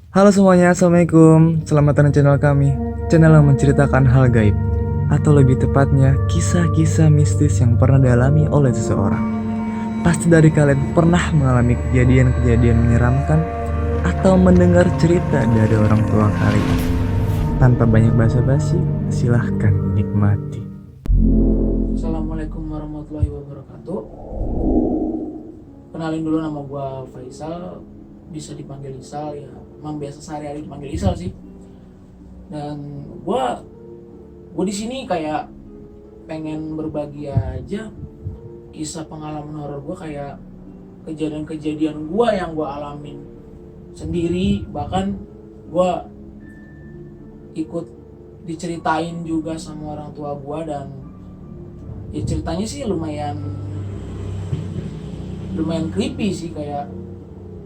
Halo semuanya, Assalamualaikum. Selamat datang di channel kami. Channel yang menceritakan hal gaib, atau lebih tepatnya kisah-kisah mistis yang pernah dialami oleh seseorang. Pasti dari kalian pernah mengalami kejadian-kejadian menyeramkan atau mendengar cerita dari orang tua kalian. Tanpa banyak basa-basi, silahkan nikmati. Assalamualaikum warahmatullahi wabarakatuh. Kenalin dulu, nama gue Faisal, bisa dipanggil Isal ya. Emang biasa sehari-hari dipanggil Isal sih. Dan gue di sini kayak pengen berbagi aja kisah pengalaman horor gue, kayak kejadian-kejadian gue yang gue alamin sendiri, bahkan gue ikut diceritain juga sama orang tua gue. Dan ya ceritanya sih lumayan creepy sih, kayak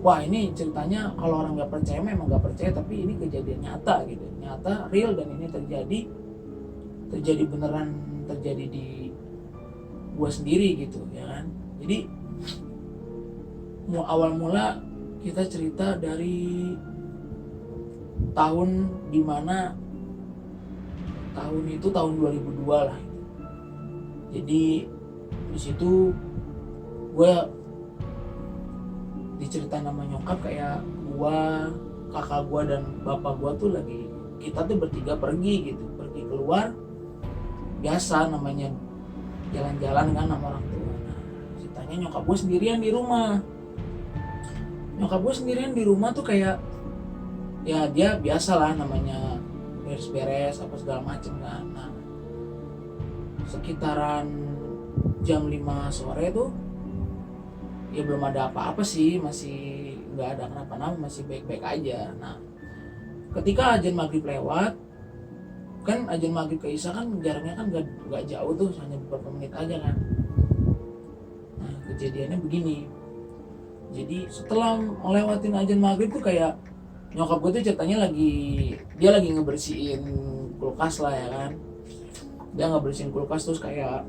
wah ini ceritanya kalau orang nggak percaya memang nggak percaya, tapi ini kejadian nyata gitu, nyata real, dan ini terjadi beneran, terjadi di gua sendiri gitu ya kan. Jadi awal mula kita cerita dari tahun dimana tahun itu tahun 2002 lah. Jadi di situ gue diceritain nama nyokap, kayak gua, kakak gua dan bapak gua tuh lagi, kita tuh bertiga pergi gitu, pergi keluar biasa namanya jalan-jalan kan sama orang tua. Nah, ceritanya nyokap gua sendirian di rumah. Nyokap gua sendirian di rumah tuh kayak ya dia biasa lah namanya beres-beres apa segala macem kan. Nah, sekitaran jam 5 sore tuh ya belum ada apa-apa sih, masih nggak ada kenapa-napa, masih baik-baik aja. Nah, ketika azan maghrib lewat, kan azan maghrib ke isya kan jaraknya kan nggak jauh tuh, hanya beberapa menit aja kan. Nah, kejadiannya begini. Jadi setelah ngelewatin azan maghrib tuh kayak nyokap gue tuh ceritanya dia lagi ngebersihin kulkas lah ya kan. Dia ngebersihin kulkas, terus kayak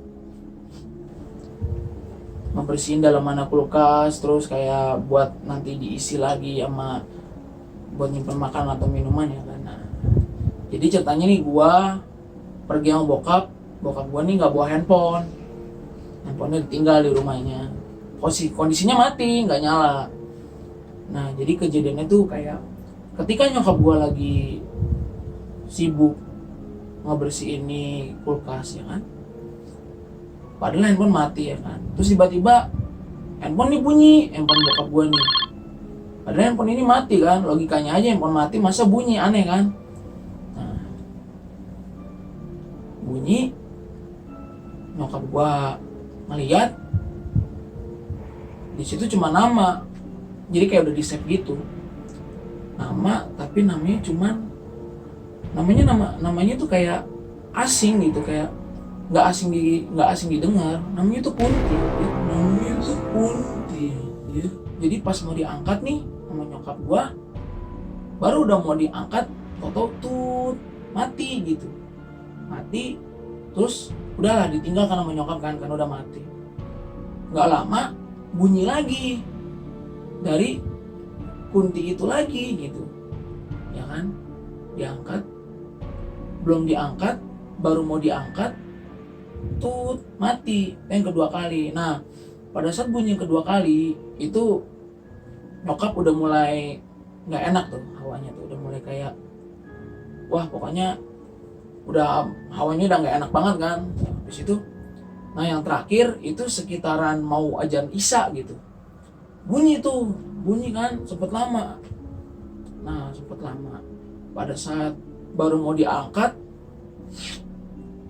membersihin dalam mana kulkas, terus kayak buat nanti diisi lagi sama buat nyimpen makanan atau minuman ya kan. Nah, jadi ceritanya nih gua pergi sama bokap gua nih nggak bawa handphonenya ditinggal di rumahnya, kondisinya mati, nggak nyala. Nah, jadi kejadiannya tuh kayak ketika nyokap gua lagi sibuk ngebersihin nih kulkas ya kan, padahal handphone mati ya kan. Terus tiba-tiba handphone nih bunyi, handphone bokap gue nih. Padahal handphone ini mati kan, logikanya aja handphone mati masa bunyi, aneh kan. Nah, bunyi, nyokap gue ngeliat di situ cuma nama, jadi kayak udah di save gitu, nama, tapi namanya tuh kayak asing gitu, kayak nggak asing didengar. Namanya tuh Kunti ya. Jadi pas mau diangkat nih sama nyokap gua, baru udah mau diangkat toto tut mati gitu, mati. Terus udahlah ditinggalkan sama nyokap kan udah mati. Nggak lama bunyi lagi dari Kunti itu lagi gitu ya kan. Diangkat, belum diangkat, baru mau diangkat tut mati yang kedua kali. Nah, pada saat bunyi yang kedua kali itu nyokap udah mulai nggak enak tuh, hawanya tuh udah mulai kayak wah pokoknya udah hawanya udah nggak enak banget kan. Habis itu, nah yang terakhir itu sekitaran mau azan isya gitu, bunyi kan sempet lama. Nah, sempet lama pada saat baru mau diangkat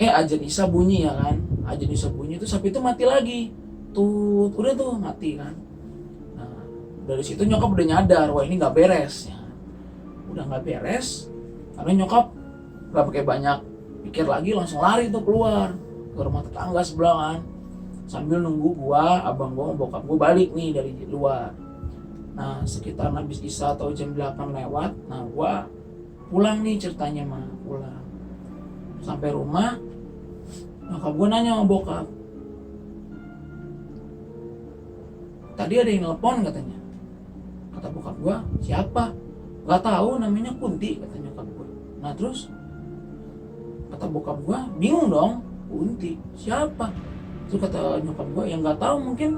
azan isya bunyi ya kan. Azan isya bunyi itu sampai itu mati lagi tuh, udah tuh mati kan. Nah, dari situ nyokap udah nyadar wah ini nggak beres ya. Udah nggak beres, karena nyokap nggak pakai banyak pikir lagi, langsung lari tuh keluar ke rumah tetangga sebelah kan, sambil nunggu gua, abang gua, bokap gua balik nih dari luar. Nah, sekitar habis isya atau jam 8 lewat, nah gua pulang nih ceritanya mah, pulang sampai rumah. Nyokap gue nanya sama bokap, tadi ada yang nelpon katanya. Kata bokap gue, siapa? nggak tahu namanya Kunti, kata nyokap gue. Nah terus kata bokap gue, bingung dong, Kunti siapa? Terus kata nyokap gue, yang nggak tahu mungkin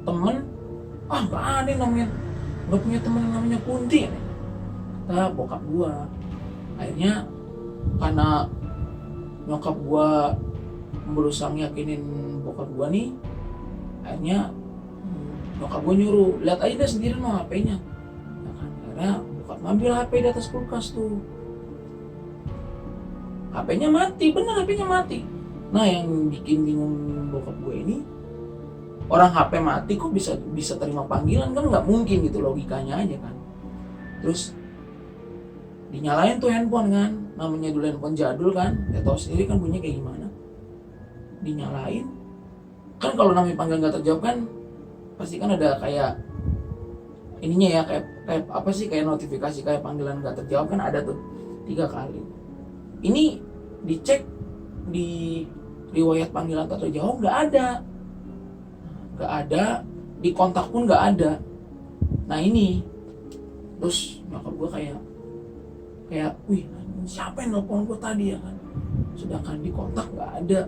temen. Ah nggak ada namanya, nggak punya temen namanya Kunti. Kata bokap gue. Akhirnya karena nyokap gue berusaha yakinin bokap gue nih, akhirnya nyokap gue nyuruh, lihat aja deh sendiri no HP-nya. Ya kan, akhirnya bokap ngambil HP di atas kulkas tuh. HP-nya mati, bener HP-nya mati. Nah yang bikin bingung bokap gue ini, orang HP mati kok bisa terima panggilan, kan nggak mungkin gitu logikanya aja kan. Terus dinyalain tuh handphone kan, namanya dulu handphone jadul kan, ya tau sendiri kan bunyinya kayak gimana. Dinyalain, kan kalau namanya panggilan nggak terjawab kan pasti kan ada kayak ininya ya, kayak apa sih, kayak notifikasi kayak panggilan nggak terjawab kan, ada tuh 3 kali. Ini dicek di riwayat panggilan tak terjawab nggak ada, di kontak pun nggak ada. Nah ini terus nyokap gue kayak wih siapa yang nelfon gue tadi ya kan, sedangkan di kontak nggak ada,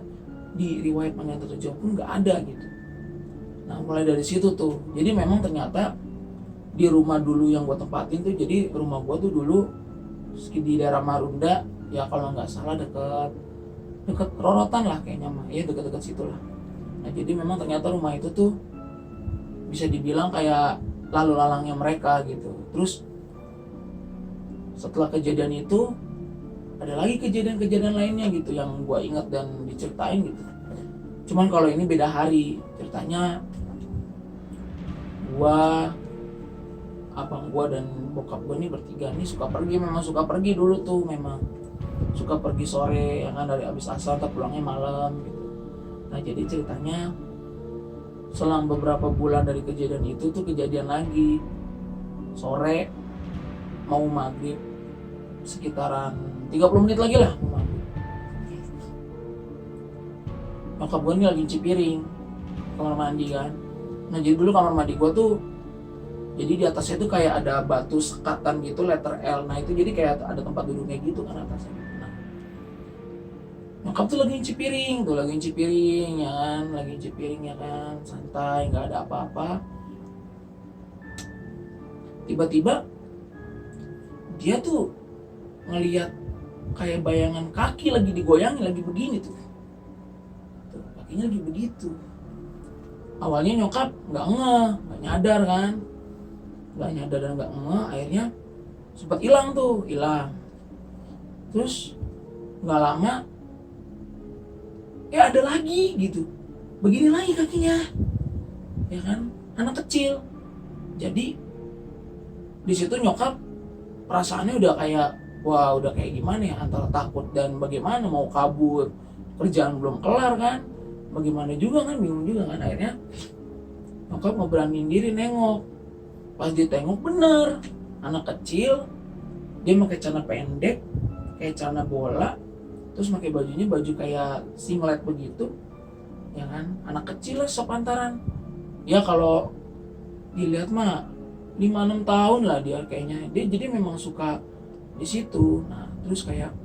di riwayat panggilan tak terjawab pun nggak ada gitu. Nah mulai dari situ tuh, jadi memang ternyata di rumah dulu yang gue tempatin tuh, jadi rumah gue tuh dulu di daerah Marunda ya, kalau nggak salah deket Rorotan lah kayaknya mah, ya deket situ lah. Nah jadi memang ternyata rumah itu tuh bisa dibilang kayak lalu lalangnya mereka gitu. Terus setelah kejadian itu ada lagi kejadian lainnya gitu yang gue ingat dan diceritain gitu. Cuman kalau ini beda hari ceritanya. Abang gue dan bokap gue nih bertiga nih suka pergi dulu tuh, memang suka pergi sore ya kan, dari abis asar tapi pulangnya malam gitu. Nah jadi ceritanya selang beberapa bulan dari kejadian itu tuh kejadian lagi sore mau maghrib, sekitaran 30 menit lagi lah mau maghrib. Nyokap gue nih lagi cuci piring kamar mandi kan. Nah jadi dulu kamar mandi gue tuh, jadi di atasnya tuh kayak ada batu sekatan gitu letter L. Nah itu jadi kayak ada tempat duduknya gitu kan atasnya. Nah nyokap tuh lagi cuci piring ya kan, santai nggak ada apa-apa. Tiba-tiba dia tuh ngelihat kayak bayangan kaki lagi digoyangin, lagi begini tuh kakinya lagi begitu. Awalnya nyokap nggak nyadar kan, nggak nyadar dan nggak akhirnya sempat hilang. Terus nggak lama ya ada lagi gitu, begini lagi kakinya ya kan, anak kecil. Jadi di situ nyokap perasaannya udah kayak wah, udah kayak gimana ya, antara takut dan bagaimana, mau kabur, kerjaan belum kelar kan, bagaimana juga kan, bingung juga kan. Akhirnya nyokap ngeberaniin diri nengok. Pas ditengok bener anak kecil, dia pakai celana pendek kayak celana bola, terus pakai bajunya baju kayak singlet begitu ya kan, anak kecil lah sepantaran ya, kalau dilihat mah 5-6 tahun lah dia kayaknya. Dia jadi memang suka di situ. Nah terus kayak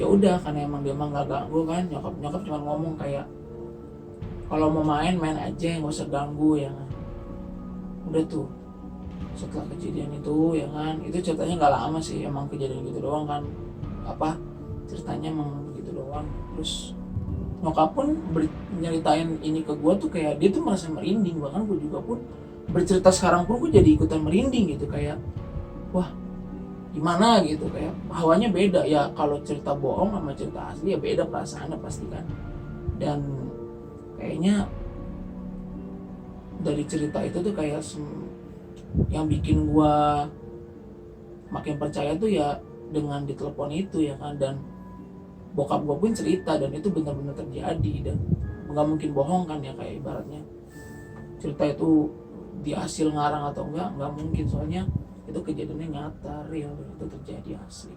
ya udah, karena emang dia emang nggak ganggu kan, nyokap cuma ngomong kayak kalau mau main aja, nggak usah ganggu ya kan. Udah tuh setelah kejadian itu ya kan, itu ceritanya nggak lama sih, emang kejadian gitu doang kan, apa ceritanya emang gitu doang. Terus nyokap pun nyeritain ini ke gue tuh kayak dia tuh merasa merinding. Bahkan gue juga pun bercerita sekarang pun gue jadi ikutan merinding gitu, kayak wah gimana gitu, kayak hawanya beda ya. Kalau cerita bohong sama cerita asli ya beda perasaannya pasti kan. Dan kayaknya dari cerita itu tuh kayak yang bikin gue makin percaya tuh ya dengan ditelepon itu ya kan. Dan bokap gue pun cerita dan itu benar-benar terjadi dan nggak mungkin bohong kan ya, kayak ibaratnya cerita itu di hasil ngarang atau enggak mungkin, soalnya itu kejadiannya nyata, real, dan itu terjadi asli.